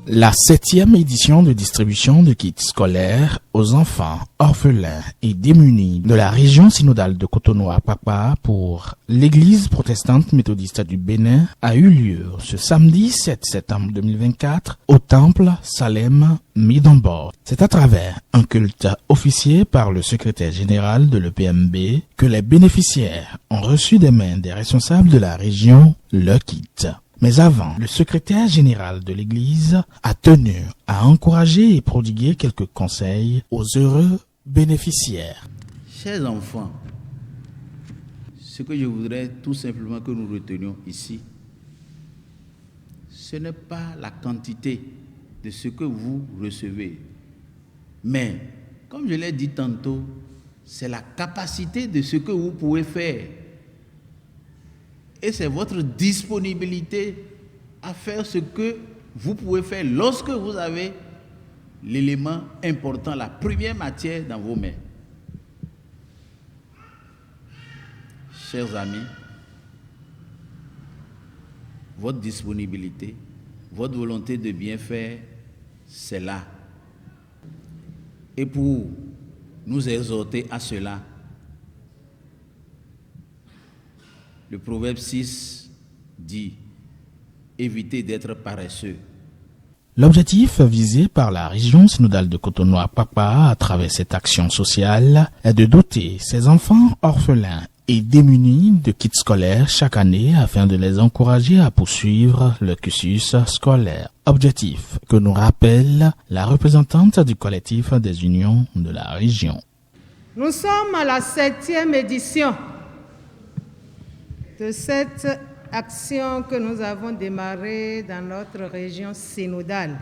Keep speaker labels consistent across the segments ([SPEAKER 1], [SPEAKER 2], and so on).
[SPEAKER 1] La 7e édition de distribution de kits scolaires aux enfants orphelins et démunis de la région synodale de Cotonou-Apapa pour l'Église protestante méthodiste du Bénin a eu lieu ce samedi 7 septembre 2024 au temple Salem Midambor. C'est à travers un culte officié par le secrétaire général de l'EPMB que les bénéficiaires ont reçu des mains des responsables de la région le kit. Mais avant, le secrétaire général de l'Église a tenu à encourager et prodiguer quelques conseils aux heureux bénéficiaires.
[SPEAKER 2] Chers enfants, ce que je voudrais tout simplement que nous retenions ici, ce n'est pas la quantité de ce que vous recevez, mais, comme je l'ai dit tantôt, c'est la capacité de ce que vous pouvez faire. Et c'est votre disponibilité à faire ce que vous pouvez faire lorsque vous avez l'élément important, la première matière dans vos mains. Chers amis, votre disponibilité, votre volonté de bien faire, c'est là. Et pour nous exhorter à cela, le proverbe 6 dit « Évitez d'être paresseux ».
[SPEAKER 1] L'objectif visé par la région synodale de Cotonou-Apapa à travers cette action sociale est de doter ces enfants orphelins et démunis de kits scolaires chaque année afin de les encourager à poursuivre le cursus scolaire. Objectif que nous rappelle la représentante du collectif des unions de la région.
[SPEAKER 3] Nous sommes à la 7e édition de cette action que nous avons démarrée dans notre région synodale.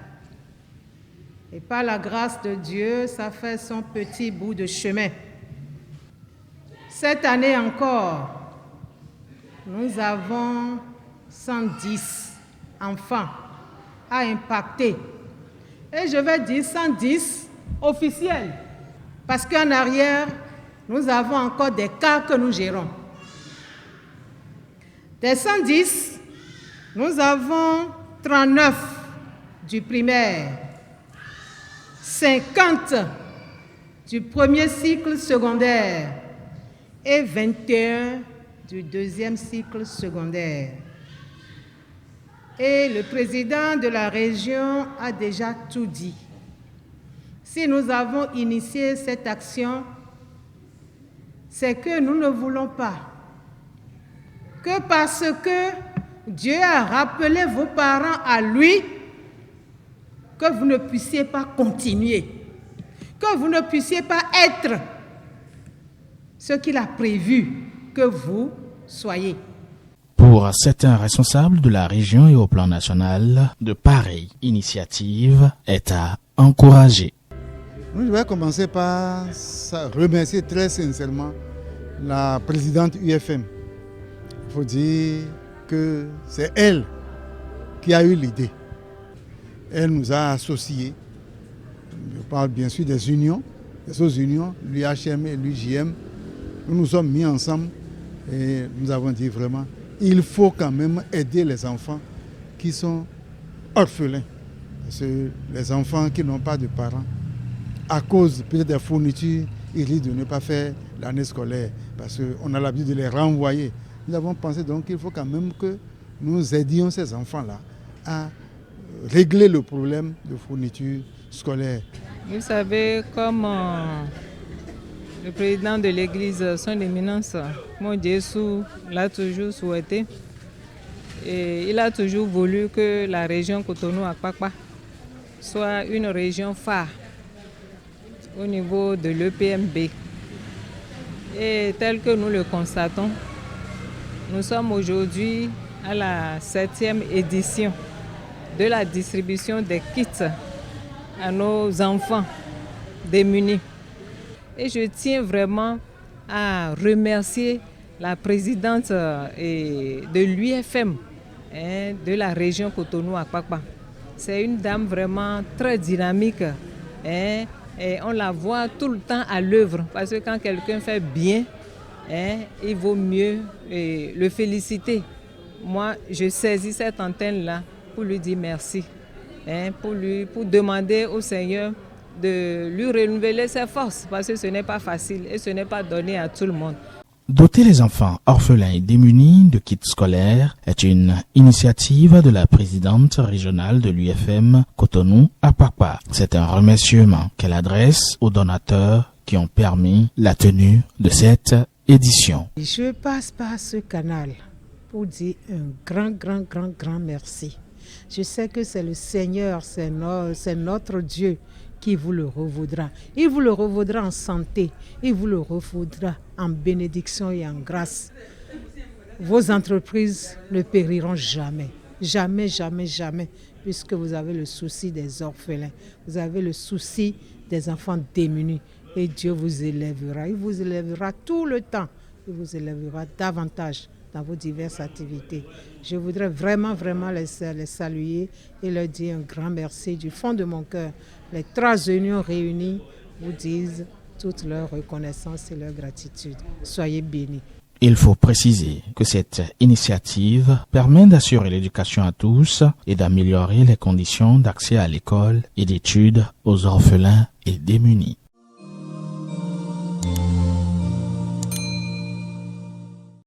[SPEAKER 3] Et par la grâce de Dieu, ça fait son petit bout de chemin. Cette année encore, nous avons 110 enfants à impacter. Et je vais dire 110 officiels, parce qu'en arrière, nous avons encore des cas que nous gérons. Des 110, nous avons 39 du primaire, 50 du premier cycle secondaire et 21 du deuxième cycle secondaire. Et le président de la région a déjà tout dit. Si nous avons initié cette action, c'est que nous ne voulons pas que parce que Dieu a rappelé vos parents à lui, que vous ne puissiez pas continuer, que vous ne puissiez pas être ce qu'il a prévu que vous soyez.
[SPEAKER 1] Pour certains responsables de la région et au plan national, de pareilles initiatives est à encourager.
[SPEAKER 4] Je vais commencer par remercier très sincèrement la présidente UFM. Il faut dire que c'est elle qui a eu l'idée. Elle nous a associés. Je parle bien sûr des unions, des autres unions, l'UHM et l'UJM. Nous nous sommes mis ensemble et nous avons dit vraiment, il faut quand même aider les enfants qui sont orphelins. Parce que les enfants qui n'ont pas de parents, à cause peut-être des fournitures, ils risquent de ne pas faire l'année scolaire parce qu'on a l'habitude de les renvoyer. Nous avons pensé donc qu'il faut quand même que nous aidions ces enfants-là à régler le problème de fourniture scolaire.
[SPEAKER 5] Vous savez, comme le président de l'église, son éminence, Mondiesu, l'a toujours souhaité, et il a toujours voulu que la région Cotonou-Apapa soit une région phare au niveau de l'EPMB. Et tel que nous le constatons, nous sommes aujourd'hui à la 7e édition de la distribution des kits à nos enfants démunis. Et je tiens vraiment à remercier la présidente de l'UFM de la région Cotonou-Apapa. C'est une dame vraiment très dynamique. Et on la voit tout le temps à l'œuvre parce que quand quelqu'un fait bien, il vaut mieux le féliciter. Moi, je saisis cette antenne-là pour lui dire merci. pour demander au Seigneur de lui renouveler ses forces, parce que ce n'est pas facile et ce n'est pas donné à tout le monde.
[SPEAKER 1] Doter les enfants orphelins et démunis de kits scolaires est une initiative de la présidente régionale de l'UFM Cotonou à Papa. C'est un remerciement qu'elle adresse aux donateurs qui ont permis la tenue de cette édition.
[SPEAKER 3] Je passe par ce canal pour dire un grand merci. Je sais que c'est le Seigneur, c'est notre Dieu qui vous le revaudra. Il vous le revaudra en santé, il vous le revaudra en bénédiction et en grâce. Vos entreprises ne périront jamais, puisque vous avez le souci des orphelins, vous avez le souci des enfants démunis. Et Dieu vous élèvera, il vous élèvera tout le temps, il vous élèvera davantage dans vos diverses activités. Je voudrais vraiment les saluer et leur dire un grand merci du fond de mon cœur. Les 3 unions réunies vous disent toute leur reconnaissance et leur gratitude. Soyez bénis.
[SPEAKER 1] Il faut préciser que cette initiative permet d'assurer l'éducation à tous et d'améliorer les conditions d'accès à l'école et d'études aux orphelins et démunis.